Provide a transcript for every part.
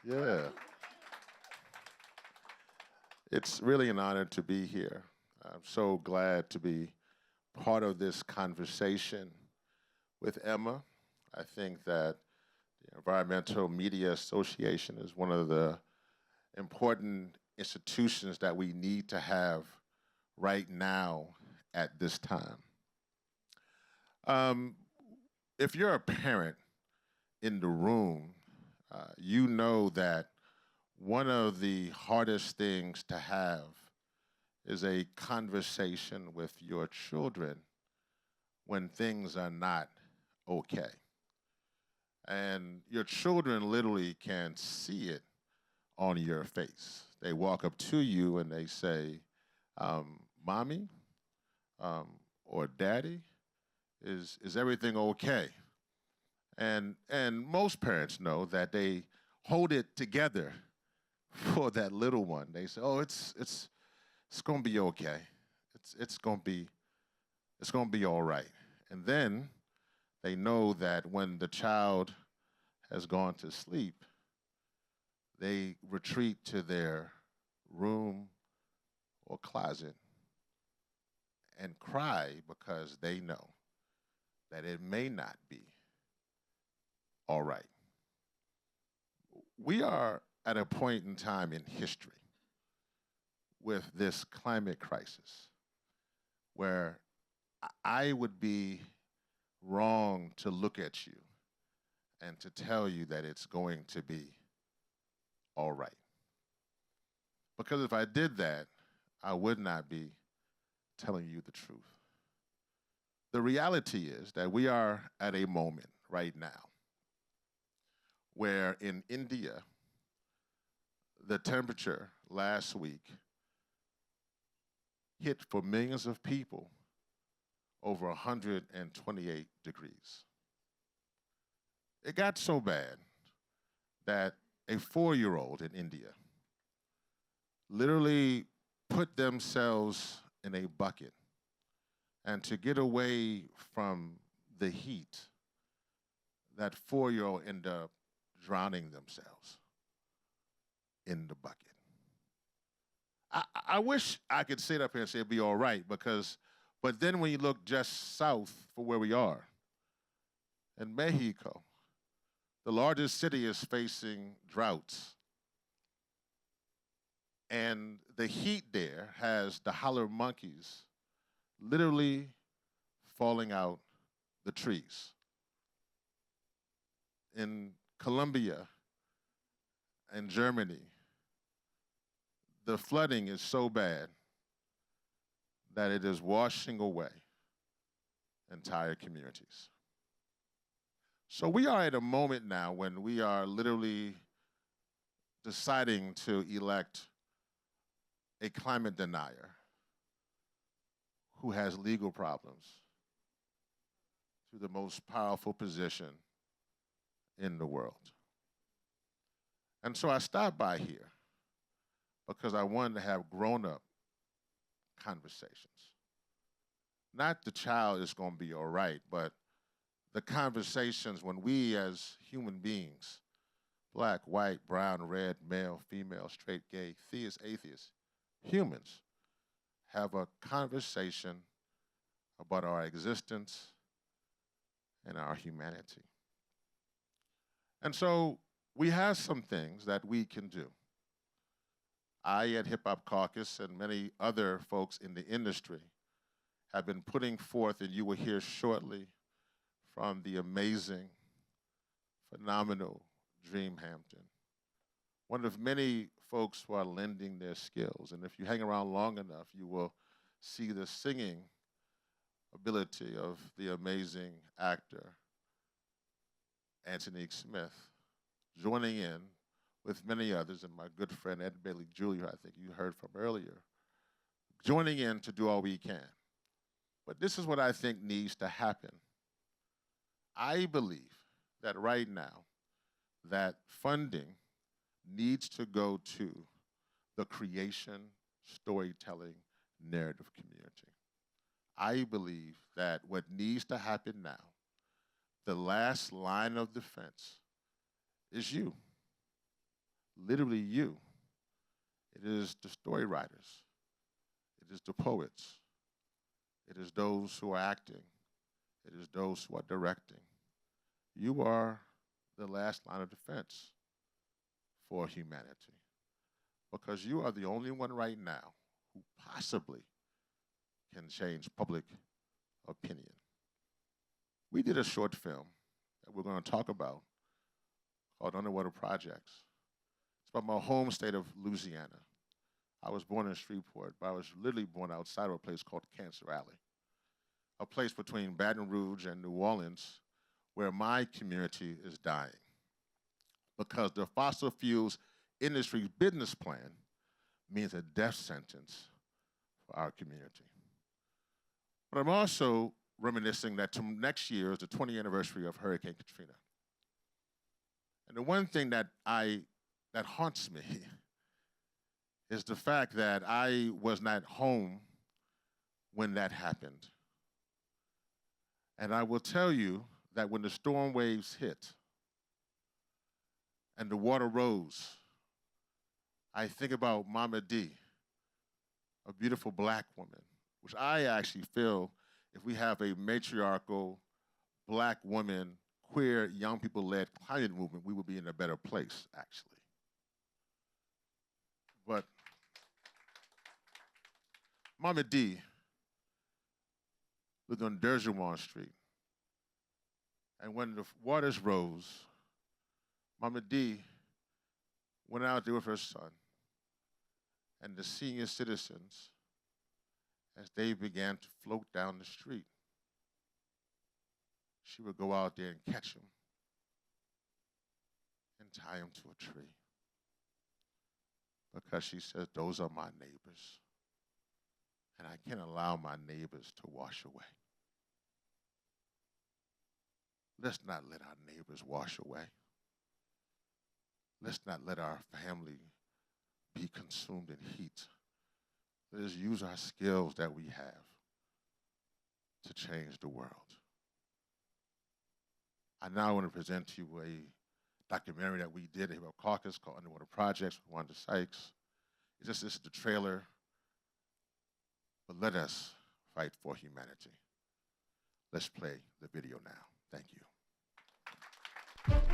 Yeah. It's really an honor to be here. I'm so glad to be part of this conversation with Emma. I think that the Environmental Media Association is one of the important institutions that we need to have right now at this time. Um, if you're a parent in the room, you know that one of the hardest things to have is a conversation with your children when things are not okay. And your children literally can see it on your face. They walk up to you and they say, Mommy um, or Daddy, is everything okay? And most parents know that they hold it together for that little one. They say, "Oh, it's gonna be okay. It's gonna be all right." And then they know that when the child has gone to sleep, they retreat to their room or closet and cry because they know that it may not be all right. We are at a point in time in history with this climate crisis where I would be wrong to look at you and to tell you that it's going to be all right. Because if I did that, I would not be telling you the truth. The reality is that we are at a moment right now where in India, the temperature last week hit for millions of people over 128 degrees. It got so bad that a 4-year-old in India literally put themselves in a bucket, and to get away from the heat, that 4-year-old ended up drowning themselves in the bucket. I wish I could sit up here and say it'd be all right but then when you look just south for where we are, in Mexico, the largest city is facing droughts. And the heat there has the holler monkeys literally falling out the trees. In Colombia and Germany, the flooding is so bad that it is washing away entire communities. So we are at a moment now when we are literally deciding to elect a climate denier who has legal problems to the most powerful position in the world. And so I stopped by here because I wanted to have grown-up conversations. Not the child is going to be all right, but the conversations when we as human beings, black, white, brown, red, male, female, straight, gay, theist, atheist, humans, have a conversation about our existence and our humanity. And so we have some things that we can do. I at Hip Hop Caucus and many other folks in the industry have been putting forth, and you will hear shortly from the amazing, phenomenal Dream Hampton, one of many folks who are lending their skills. And if you hang around long enough, you will see the singing ability of the amazing actor, Anthony Smith, joining in with many others, and my good friend Ed Bailey Jr., I think you heard from earlier, joining in to do all we can. But this is what I think needs to happen. I believe that right now, that funding needs to go to the creation, storytelling, narrative community. I believe that what needs to happen now, the last line of defense, is you. literally you. It is the story writers. It is the poets. It is those who are acting. It is those who are directing. You are the last line of defense for humanity, because you are the only one right now who possibly can change public opinion. We did a short film that we're going to talk about called Underwater Projects. It's about my home state of Louisiana. I was born in Shreveport, but I was literally born outside of a place called Cancer Alley, a place between Baton Rouge and New Orleans where my community is dying because the fossil fuels industry business plan means a death sentence for our community. But I'm also reminiscing that next year is the 20th anniversary of Hurricane Katrina. And the one thing that haunts me is the fact that I was not home when that happened. And I will tell you that when the storm waves hit and the water rose, I think about Mama D, a beautiful black woman, which I actually feel if we have a matriarchal black woman, queer, young people-led climate movement, we would be in a better place, actually. But Mama D lived on Derjewan Street. And when the waters rose, Mama D went out there with her son and the senior citizens as they began to float down the street. She would go out there and catch them and tie them to a tree because she says, those are my neighbors, and I can't allow my neighbors to wash away. Let's not let our neighbors wash away. Let's not let our family be consumed in heat. Let us use our skills that we have to change the world. I now want to present to you a documentary that we did at Hip Hop Caucus called Underwater Projects with Wanda Sykes. This is the trailer, but let us fight for humanity. Let's play the video now. Thank you.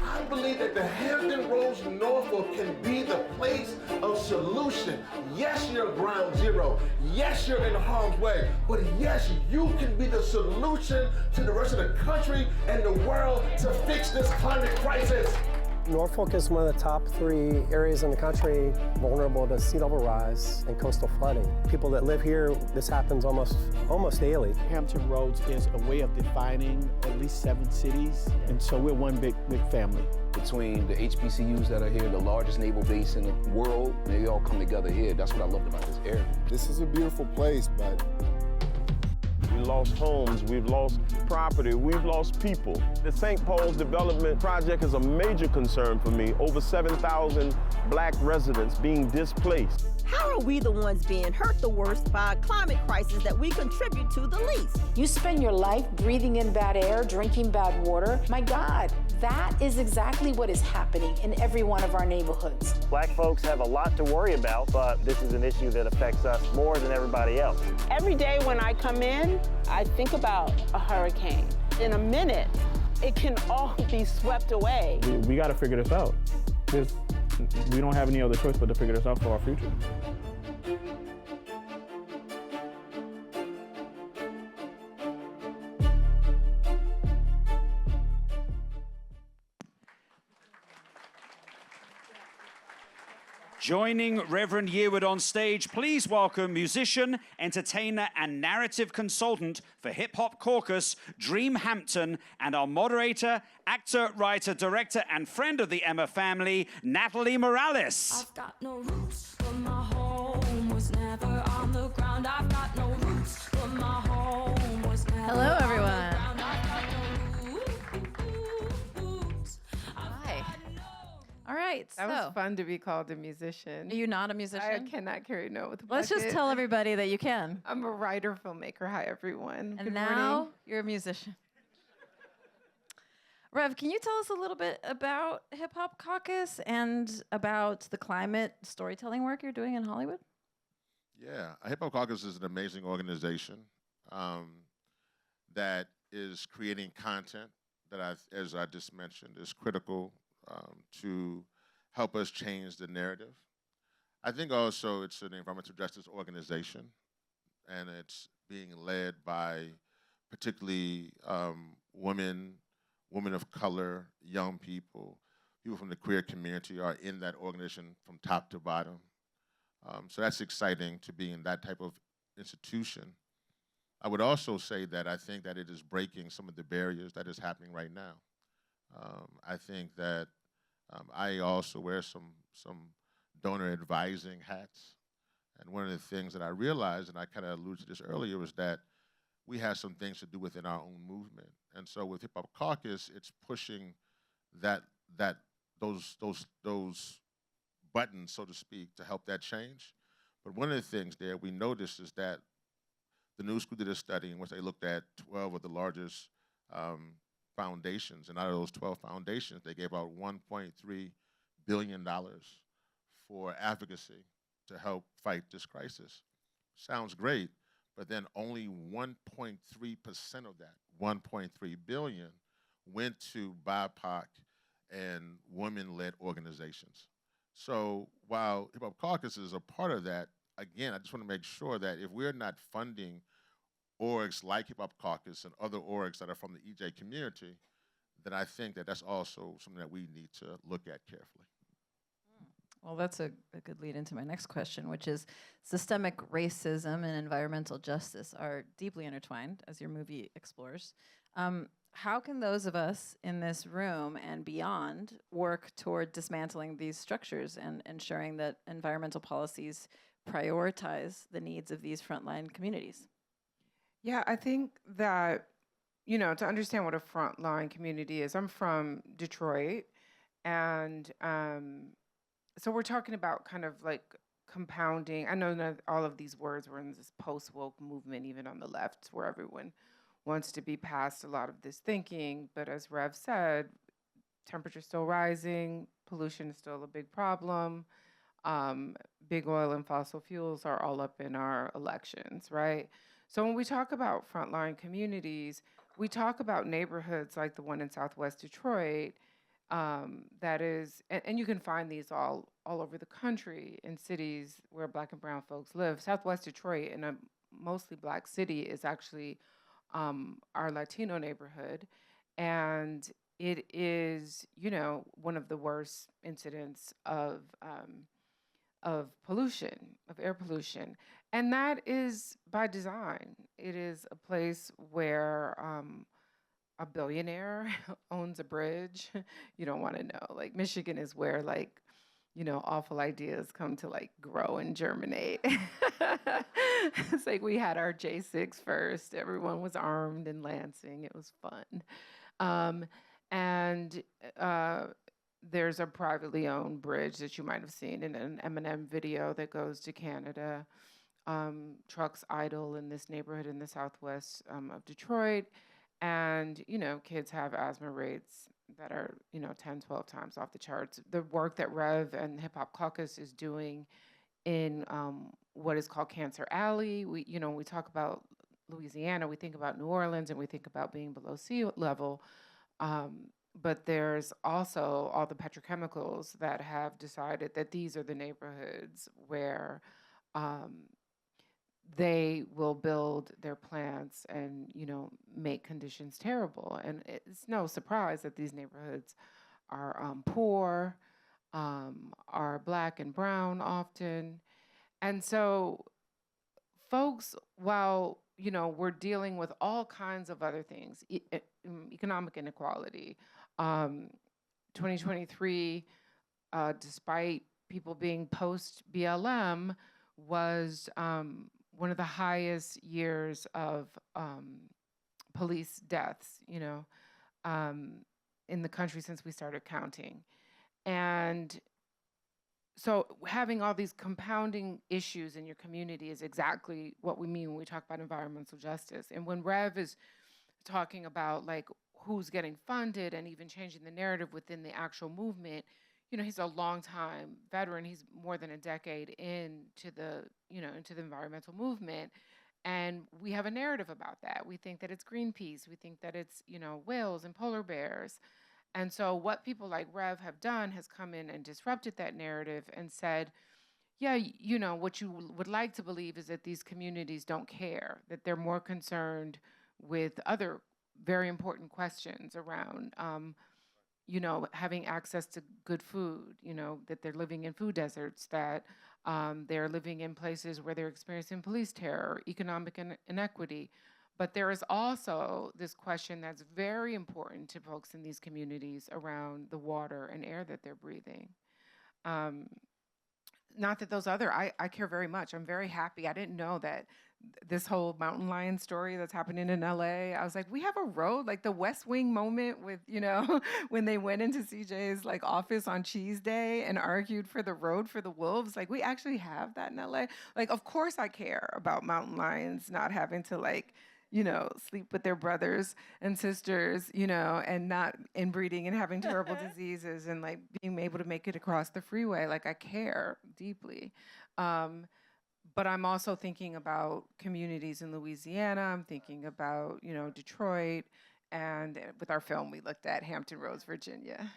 I believe that the Hampton Roads Norfolk can be the place of solution. Yes, you're ground zero. Yes, you're in harm's way. But yes, you can be the solution to the rest of the country and the world to fix this climate crisis. Norfolk is one of the top 3 areas in the country vulnerable to sea level rise and coastal flooding. People that live here, this happens almost daily. Hampton Roads is a way of defining at least 7 cities, and so we're one big family. Between the HBCUs that are here, the largest naval base in the world, they all come together here. That's what I loved about this area. This is a beautiful place, but we lost homes, we've lost property, we've lost people. The St. Paul's Development Project is a major concern for me. Over 7,000 black residents being displaced. How are we the ones being hurt the worst by a climate crisis that we contribute to the least? You spend your life breathing in bad air, drinking bad water. My God, that is exactly what is happening in every one of our neighborhoods. Black folks have a lot to worry about, but this is an issue that affects us more than everybody else. Every day when I come in, I think about a hurricane. In a minute, it can all be swept away. We got to figure this out. We don't have any other choice but to figure this out for our future. Joining Reverend Yearwood on stage, please welcome musician, entertainer, and narrative consultant for Hip Hop Caucus, Dream Hampton, and our moderator, actor, writer, director, and friend of the Emma family, Natalie Morales. I've got no roots, but my home was never on the ground. I've got no roots, but my home was never. Hello, everyone. All right, that was fun to be called a musician. Are you not a musician? I cannot carry a note with a Let's just tell everybody that you can. I'm a writer, filmmaker. Hi, everyone. And Good now morning. you're a musician. Rev, can you tell us a little bit about Hip Hop Caucus and about the climate storytelling work you're doing in Hollywood? Yeah, Hip Hop Caucus is an amazing organization that is creating content that, as I just mentioned, is critical to help us change the narrative. I think also it's an environmental justice organization, and it's being led by particularly women of color, young people, people from the queer community are in that organization from top to bottom. So that's exciting to be in that type of institution. I would also say that I think that it is breaking some of the barriers that is happening right now. I think that I also wear some donor advising hats. And one of the things that I realized, and I kind of alluded to this earlier, was that we have some things to do within our own movement. And so with Hip Hop Caucus, it's pushing those buttons, so to speak, to help that change. But one of the things there we noticed is that the New School did a study in which they looked at 12 of the largest foundations, and out of those 12 foundations, they gave out $1.3 billion for advocacy to help fight this crisis. Sounds great, but then only 1.3% of that, 1.3 billion, went to BIPOC and women-led organizations. So while Hip Hop Caucus is a part of that, again, I just want to make sure that if we're not funding orgs like Hip Hop Caucus and other orgs that are from the EJ community, then I think that that's also something that we need to look at carefully. Well, that's a good lead into my next question, which is systemic racism and environmental justice are deeply intertwined, as your movie explores. How can those of us in this room and beyond work toward dismantling these structures and ensuring that environmental policies prioritize the needs of these frontline communities? Yeah, I think that, you know, to understand what a frontline community is, I'm from Detroit, and so we're talking about kind of like compounding. I know that all of these words were in this post-woke movement, even on the left, where everyone wants to be past a lot of this thinking. But as Rev said, temperature's still rising, pollution is still a big problem. Big oil and fossil fuels are all up in our elections, right? So when we talk about frontline communities, we talk about neighborhoods like the one in Southwest Detroit, that is, and you can find these all over the country in cities where Black and brown folks live. Southwest Detroit, in a mostly Black city, is actually our Latino neighborhood, and it is, you know, one of the worst incidents of pollution, of air pollution, and that is by design. It is a place where a billionaire owns a bridge. You don't want to know. Like, Michigan is where, like, you know, awful ideas come to like grow and germinate. It's like we had our J6 first. Everyone was armed in Lansing. It was fun. And there's a privately owned bridge that you might have seen in an Eminem video that goes to Canada. Trucks idle in this neighborhood in the southwest of Detroit. And, you know, kids have asthma rates that are, you know, 10, 12 times off the charts. The work that Rev and Hip Hop Caucus is doing in what is called Cancer Alley. We, you know, when we talk about Louisiana, we think about New Orleans and we think about being below sea level. But there's also all the petrochemicals that have decided that these are the neighborhoods where they will build their plants and, you know, make conditions terrible. And it's no surprise that these neighborhoods are poor, are Black and brown often. And so folks, while, you know, we're dealing with all kinds of other things, economic inequality, 2023, despite people being post-BLM, was one of the highest years of police deaths, you know, in the country since we started counting. And so having all these compounding issues in your community is exactly what we mean when we talk about environmental justice. And when Rev is talking about like who's getting funded and even changing the narrative within the actual movement. You know, he's a longtime veteran. He's more than a decade into the, into the environmental movement. And we have a narrative about that. We think that it's Greenpeace. We think that it's, whales and polar bears. And so what people like Rev have done has come in and disrupted that narrative and said, yeah, what you would like to believe is that these communities don't care, that they're more concerned with other very important questions around, having access to good food, that they're living in food deserts, that they're living in places where they're experiencing police terror, economic inequity. But there is also this question that's very important to folks in these communities around the water and air that they're breathing. Not that those other, I care very much. I'm very happy. I didn't know that this whole mountain lion story that's happening in LA, I was like, we have a road, like the West Wing moment with, when they went into CJ's like office on Cheese Day and argued for the road for the wolves. Like, we actually have that in LA. Like, of course I care about mountain lions not having to like, sleep with their brothers and sisters, and not inbreeding and having terrible diseases and like being able to make it across the freeway. Like, I care deeply. But I'm also thinking about communities in Louisiana. I'm thinking about, Detroit. And with our film, we looked at Hampton Roads, Virginia.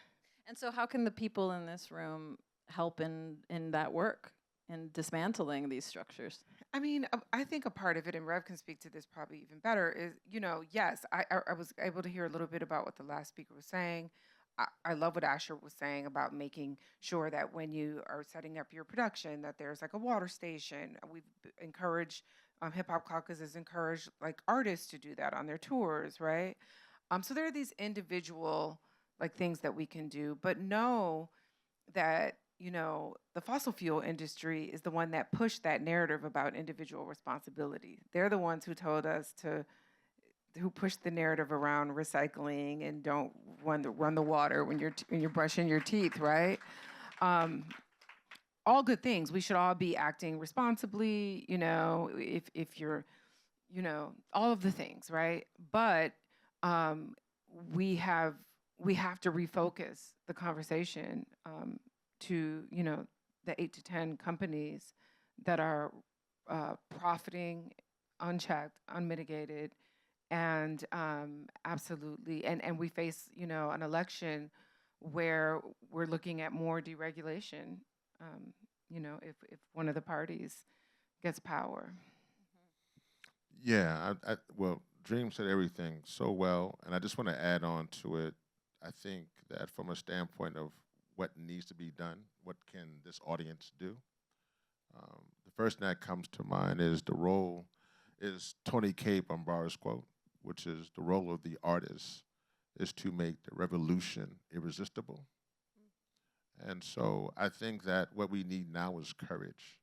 And so how can the people in this room help in that work, in dismantling these structures? I mean, I think a part of it, and Rev can speak to this probably even better, is, yes, I was able to hear a little bit about what the last speaker was saying. I love what Asher was saying about making sure that when you are setting up your production, that there's like a water station. We've encouraged, Hip Hop Caucus has encouraged like artists to do that on their tours, right? So there are these individual like things that we can do, but know that, the fossil fuel industry is the one that pushed that narrative about individual responsibility. They're the ones who told us who pushed the narrative around recycling and don't run the water when you're brushing your teeth, right? All good things. We should all be acting responsibly, if you're, all of the things, right? But we have to refocus the conversation to, the 8 to 10 companies that are profiting unchecked, unmitigated, and absolutely, and we face, an election where we're looking at more deregulation, if one of the parties gets power. Yeah, well, Dream said everything so well, and I just want to add on to it. I think that from a standpoint of what needs to be done, what can this audience do? The first thing that comes to mind is Tony K. Bambara's quote, which is the role of the artist is to make the revolution irresistible. And so I think that what we need now is courage.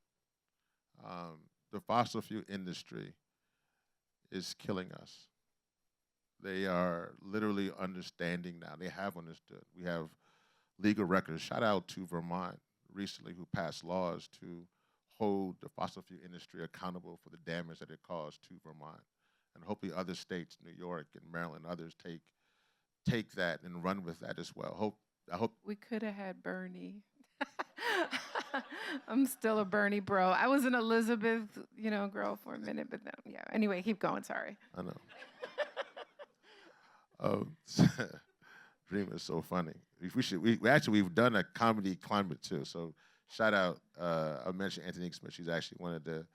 The fossil fuel industry is killing us. They are literally understanding now. They have understood. We have legal records. Shout out to Vermont recently, who passed laws to hold the fossil fuel industry accountable for the damage that it caused to Vermont. And hopefully other states, New York and Maryland, others take that and run with that as well. I hope we could have had Bernie. I'm still a Bernie bro. I was an Elizabeth, girl for a minute, but then, yeah. Anyway, keep going. Sorry. I know. Dream is so funny. We've done a comedy climate too. So shout out. I mentioned Anthony Smith. She's actually one of the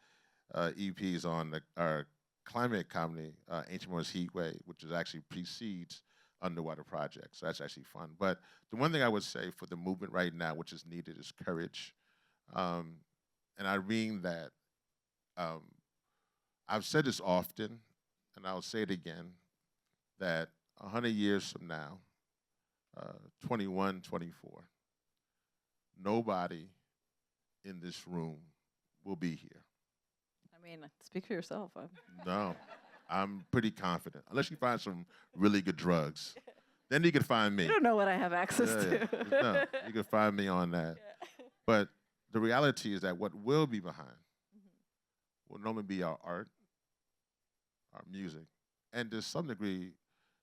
EPs on our climate comedy, Ancient Moore's Heat Wave, which actually precedes Underwater Project. So that's actually fun. But the one thing I would say for the movement right now, which is needed, is courage. And I mean that. I've said this often, and I'll say it again, that 100 years from now, 21, 24, nobody in this room will be here. I mean, speak for yourself. No, I'm pretty confident. Unless you find some really good drugs. Then you can find me. You don't know what I have access to. No, you can find me on that. Yeah. But the reality is that what will be behind will normally be our art, our music, and to some degree,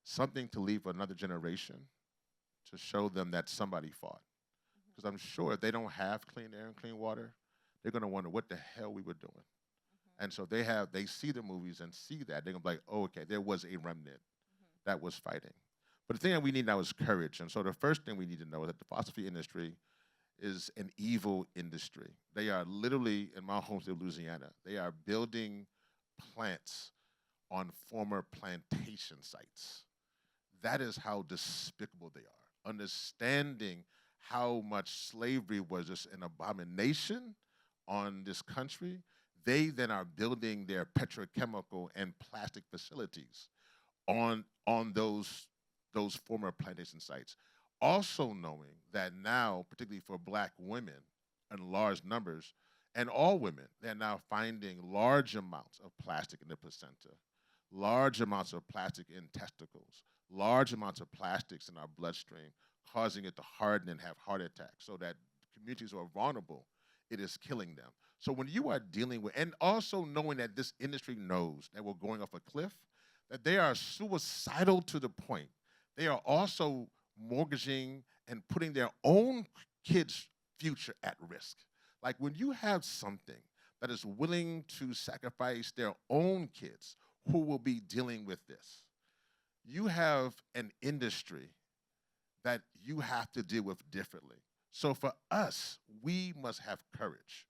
something to leave for another generation to show them that somebody fought. Because I'm sure if they don't have clean air and clean water, they're going to wonder what the hell we were doing. And so they see the movies and see that. They're going to be like, oh, okay, there was a remnant that was fighting. But the thing that we need now is courage. And so the first thing we need to know is that the fossil fuel industry is an evil industry. They are literally, in my home state of Louisiana, they are building plants on former plantation sites. That is how despicable they are. Understanding how much slavery was just an abomination on this country, they then are building their petrochemical and plastic facilities on those former plantation sites. Also knowing that now, particularly for Black women in large numbers, and all women, they're now finding large amounts of plastic in the placenta, large amounts of plastic in testicles, large amounts of plastics in our bloodstream, causing it to harden and have heart attacks, so that communities who are vulnerable, it is killing them. So when you are dealing with, and also knowing that this industry knows that we're going off a cliff, that they are suicidal to the point, they are also mortgaging and putting their own kids' future at risk. Like when you have something that is willing to sacrifice their own kids who will be dealing with this, you have an industry that you have to deal with differently. So for us, we must have courage,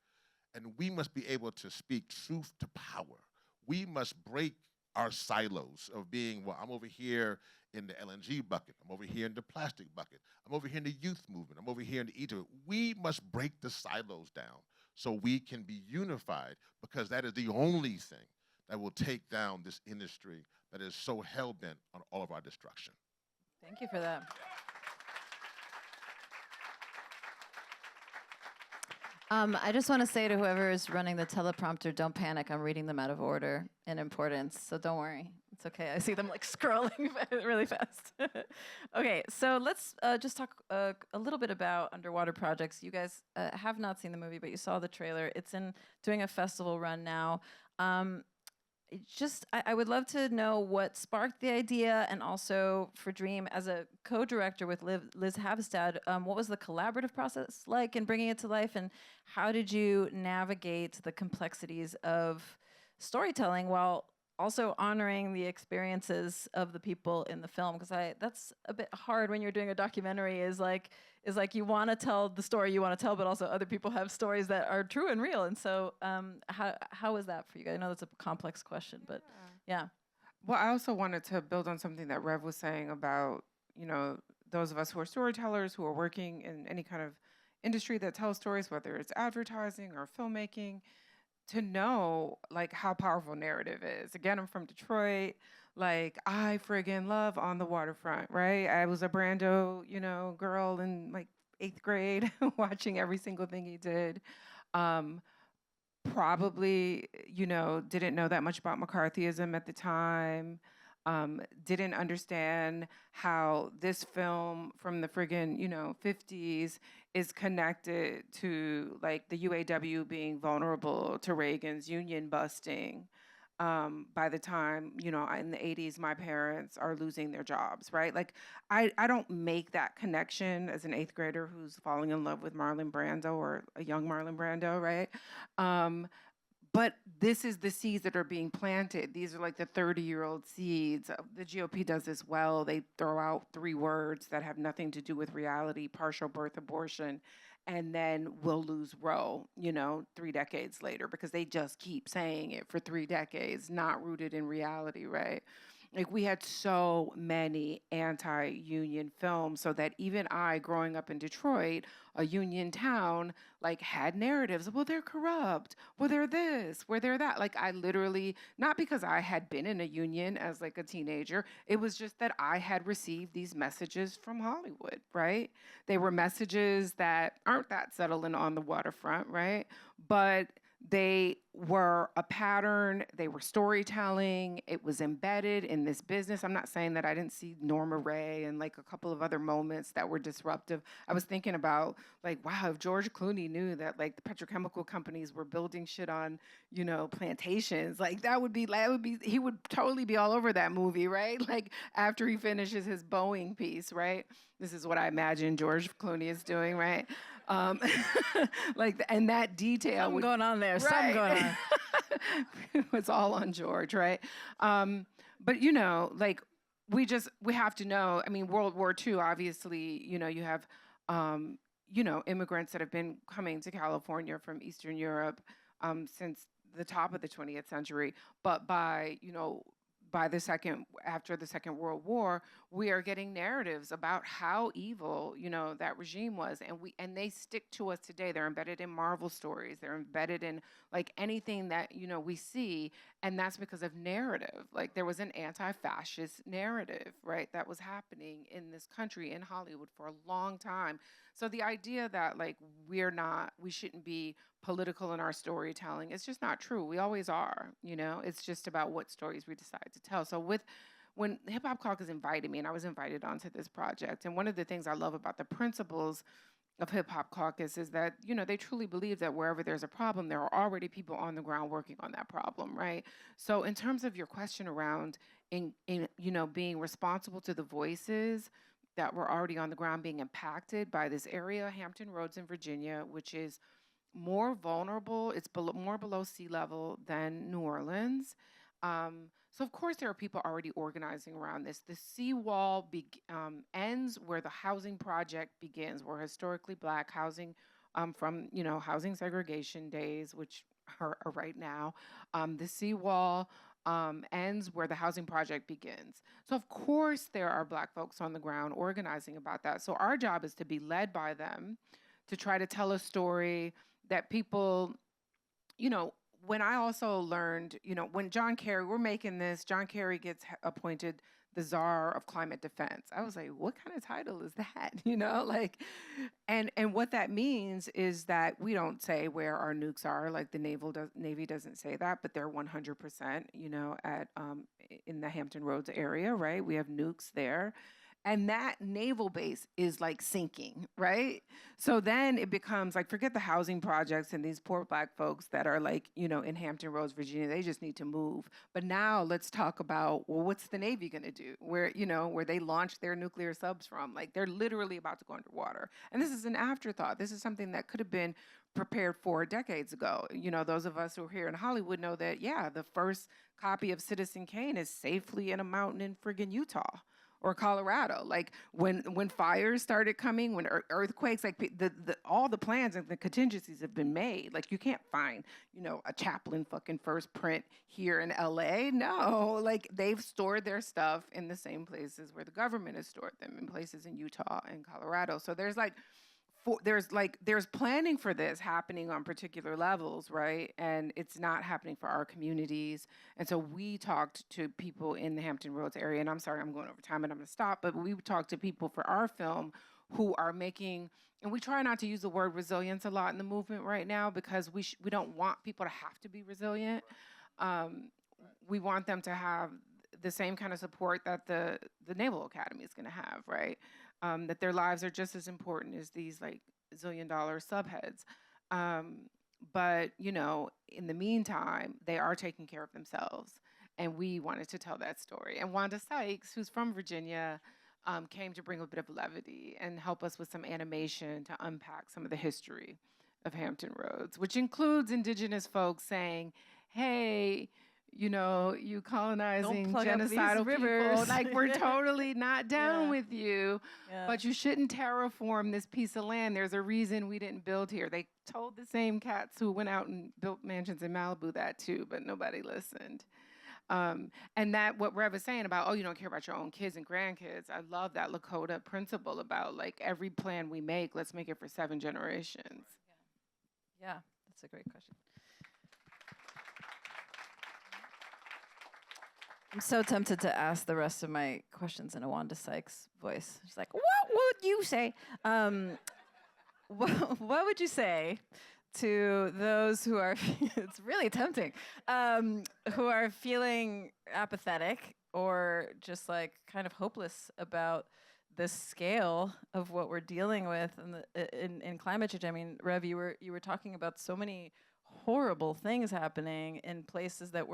and we must be able to speak truth to power. We must break our silos of being, well, I'm over here in the LNG bucket, I'm over here in the plastic bucket, I'm over here in the youth movement, I'm over here in the eater. We must break the silos down so we can be unified, because that is the only thing that will take down this industry that is so hell-bent on all of our destruction. Thank you for that. I just want to say to whoever is running the teleprompter, don't panic. I'm reading them out of order in importance, so don't worry. It's okay. I see them like scrolling really fast. Okay, so let's just talk a little bit about underwater projects. You guys have not seen the movie, but you saw the trailer. It's doing a festival run now. I would love to know what sparked the idea, and also for Dream, as a co-director with Liz Havstad, what was the collaborative process like in bringing it to life, and how did you navigate the complexities of storytelling while also honoring the experiences of the people in the film? Because that's a bit hard when you're doing a documentary, is like you want to tell the story you want to tell, but also other people have stories that are true and real. And so how was that for you guys? I know that's a complex question, but yeah. Well, I also wanted to build on something that Rev was saying about, those of us who are storytellers, who are working in any kind of industry that tells stories, whether it's advertising or filmmaking, to know like how powerful narrative is. Again, I'm from Detroit. Like, I friggin' love On the Waterfront, right? I was a Brando, girl in like 8th grade watching every single thing he did. Probably, didn't know that much about McCarthyism at the time. Didn't understand how this film from the friggin', 50s is connected to like the UAW being vulnerable to Reagan's union busting. By the time, in the 80s, my parents are losing their jobs, right? Like, I don't make that connection as an 8th grader who's falling in love with Marlon Brando, or a young Marlon Brando, right? But this is the seeds that are being planted. These are like the 30-year-old seeds. The GOP does this well. They throw out 3 words that have nothing to do with reality: partial birth abortion, and then we'll lose Roe, 3 decades later, because they just keep saying it for 3 decades, not rooted in reality, right? Like, we had so many anti-union films, so that even I, growing up in Detroit, a union town, like, had narratives. Well, they're corrupt. Well, they're this. Well, they're that. Like, I literally, not because I had been in a union as like a teenager, it was just that I had received these messages from Hollywood, right? They were messages that aren't that subtle and On the Waterfront, right? But they were a pattern. They were storytelling. It was embedded in this business. I'm not saying that I didn't see Norma Ray and like a couple of other moments that were disruptive. I was thinking about like, wow, if George Clooney knew that like the petrochemical companies were building shit on, you know, plantations, like he would totally be all over that movie, right? Like after he finishes his Boeing piece, right? This is what I imagine George Clooney is doing, right? And that detail. Something going on there. Right. Something going on. It was all on George, right? But you know, like we have to know. I mean, World War II, obviously, you know, you have, you know, immigrants that have been coming to California from Eastern Europe since the top of the 20th century. But after the Second World War, we are getting narratives about how evil, you know, that regime was, and they stick to us today. They're embedded in Marvel stories. They're embedded in like anything that, you know, we see, and that's because of narrative. Like there was an anti-fascist narrative, right, that was happening in this country, in Hollywood for a long time. So the idea that like we shouldn't be political in our storytelling, it's just not true. We always are, you know. It's just about what stories we decide to tell. So when Hip Hop Caucus invited me, and I was invited onto this project, and one of the things I love about the principles of Hip Hop Caucus is that, you know, they truly believe that wherever there's a problem, there are already people on the ground working on that problem, right? So in terms of your question around in you know, being responsible to the voices that were already on the ground being impacted by this area, Hampton Roads in Virginia, which is more vulnerable, it's more below sea level than New Orleans. So of course there are people already organizing around this. The seawall ends where the housing project begins, where historically Black housing from, you know, housing segregation days, which are right now, the seawall ends where the housing project begins. So of course there are Black folks on the ground organizing about that. So our job is to be led by them, to try to tell a story that people, you know, when I also learned, you know, when John Kerry gets appointed the Czar of Climate Defense. I was like, what kind of title is that? You know, like, and what that means is that we don't say where our nukes are, like the Navy doesn't say that, but they're 100%, you know, in the Hampton Roads area, right? We have nukes there. And that naval base is like sinking, right? So then it becomes like, forget the housing projects and these poor Black folks that are like, you know, in Hampton Roads, Virginia, they just need to move. But now let's talk about, well, what's the Navy gonna do? Where they launch their nuclear subs from? Like they're literally about to go underwater. And this is an afterthought. This is something that could have been prepared for decades ago. You know, those of us who are here in Hollywood know that, yeah, the first copy of Citizen Kane is safely in a mountain in friggin' Utah. Or Colorado, like when fires started coming, when earthquakes, like all the plans and the contingencies have been made. Like you can't find, you know, a Chaplin fucking first print here in LA. No, like they've stored their stuff in the same places where the government has stored them, in places in Utah and Colorado. So there's planning for this happening on particular levels, right? And it's not happening for our communities. And so we talked to people in the Hampton Roads area, and I'm sorry, I'm going over time and I'm gonna stop, but we talked to people for our film who are making, and we try not to use the word resilience a lot in the movement right now because we don't want people to have to be resilient. We want them to have the same kind of support that the Naval Academy is gonna have, right? That their lives are just as important as these like zillion-dollar subheads. But, you know, in the meantime, they are taking care of themselves. And we wanted to tell that story. And Wanda Sykes, who's from Virginia, came to bring a bit of levity and help us with some animation to unpack some of the history of Hampton Roads, which includes Indigenous folks saying, hey, you know, you colonizing genocidal people, like we're totally not down with you, but you shouldn't terraform this piece of land. There's a reason we didn't build here. They told the same cats who went out and built mansions in Malibu that too, but nobody listened. And that what Rev is saying about, oh, you don't care about your own kids and grandkids. I love that Lakota principle about like every plan we make, let's make it for 7 generations. Yeah, that's a great question. I'm so tempted to ask the rest of my questions in a Wanda Sykes voice. She's like, what would you say? What would you say to those who are, it's really tempting, who are feeling apathetic or just like kind of hopeless about the scale of what we're dealing with in climate change. I mean, Rev, you were talking about so many horrible things happening in places that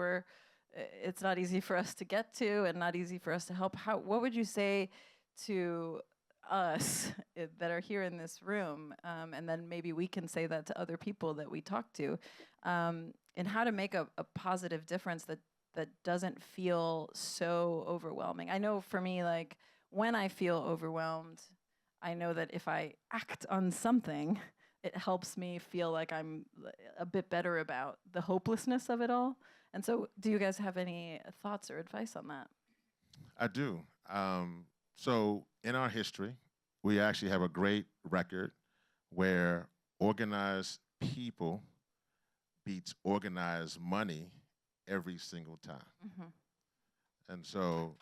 it's not easy for us to get to and not easy for us to help. What would you say to us that are here in this room, and then maybe we can say that to other people that we talk to, and how to make a positive difference that doesn't feel so overwhelming? I know for me, like, when I feel overwhelmed, I know that if I act on something, it helps me feel like I'm a bit better about the hopelessness of it all. And so do you guys have any thoughts or advice on that? I do. So in our history, we actually have a great record where organized people beats organized money every single time. Mm-hmm. And so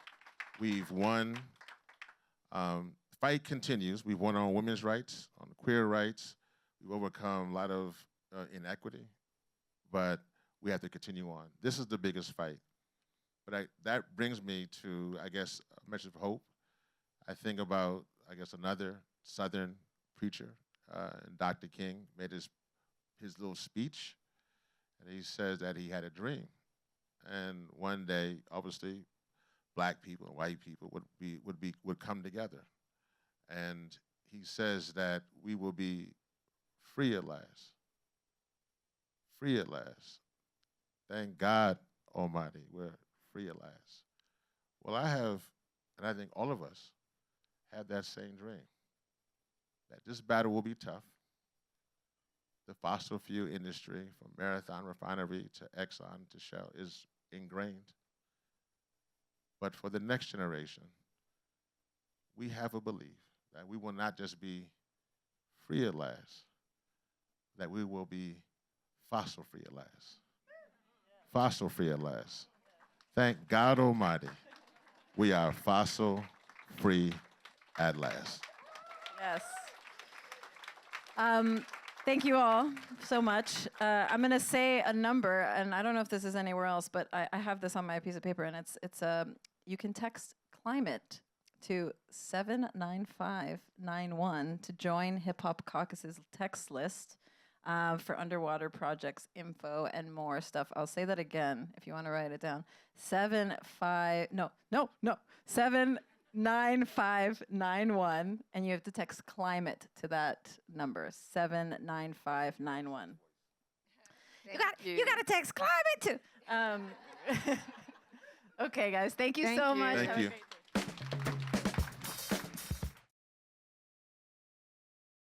we've won. Fight continues. We've won on women's rights, on queer rights. We've overcome a lot of inequity, but we have to continue on. This is the biggest fight. But that brings me to, I guess, a message of hope. I think about, I guess, another Southern preacher, Dr. King, made his little speech, and he says that he had a dream. And one day, obviously, Black people and white people would come together. And he says that we will be free at last. Free at last. Thank God Almighty, we're free at last. Well, I have, and I think all of us have that same dream, that this battle will be tough. The fossil fuel industry, from Marathon Refinery to Exxon to Shell, is ingrained. But for the next generation, we have a belief that we will not just be free at last, that we will be fossil free at last. Fossil free at last. Thank God Almighty, we are fossil free at last. Yes. Thank you all so much. I'm going to say a number, and I don't know if this is anywhere else, but I have this on my piece of paper, and it's you can text climate to 79591 to join Hip Hop Caucus's text list for underwater projects, info, and more stuff. I'll say that again if you want to write it down. 79591, and you have to text climate to that number, 79591. You got to text climate too. Okay, guys, thank you so much. Thank you.